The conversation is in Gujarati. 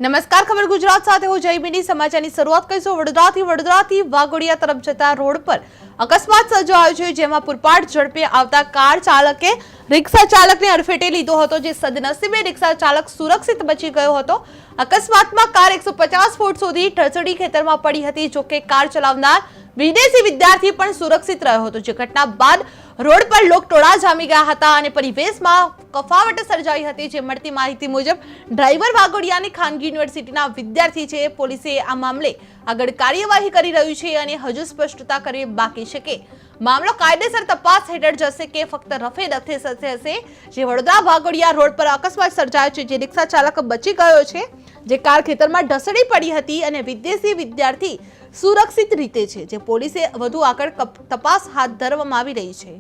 નમસ્કાર, ખબર ગુજરાત સાથે હું જયમીની. સમાચારની શરૂઆત કરીશું વડોદરાથી વાઘોડિયા તરફ જતા રોડ પર અકસ્માત સર્જાયો છે, જેમાં પૂરપાટ ઝડપે આવતા કાર ચાલકે રિક્ષા ચાલકને અડફેટે લીધો હતો, જે સદનસીબે રિક્ષા ચાલક સુરક્ષિત બચી ગયો હતો. અકસ્માતમાં કાર 150 ફૂટ સુધી ઢસડી ખેતરમાં પડી હતી. જોકે કાર ચલાવનાર વિદેશી વિદ્યાર્થી પણ સુરક્ષિત રહ્યો હતો. જે ઘટના બાદ રોડ પર લોકટોળા જામી ગયા હતા અને પરિવેશમાં કફાવટ સર્જાઈ હતી. જે મળતી માહિતી મુજબ ડ્રાઈવર વાઘોડિયાની ખાનગી યુનિવર્સિટીના વિદ્યાર્થી છે. પોલીસે આ મામલે આગળ કાર્યવાહી કરી રહ્યું છે અને હજુ સ્પષ્ટતા કરવી બાકી છે કે મામલો કાયદેસર તપાસ હેઠળ જશે કે ફક્ત રફે દફે હશે. જે વડોદરા વાઘોડિયા રોડ પર અકસ્માત સર્જાયો છે, જે રિક્ષા ચાલક બચી ગયો છે, જે કાર ખેતરમાં ઢસડી પડી હતી અને વિદેશી વિદ્યાર્થી સુરક્ષિત રીતે છે. જે પોલીસે વધુ આગળ તપાસ હાથ ધરવામાં આવી રહી છે.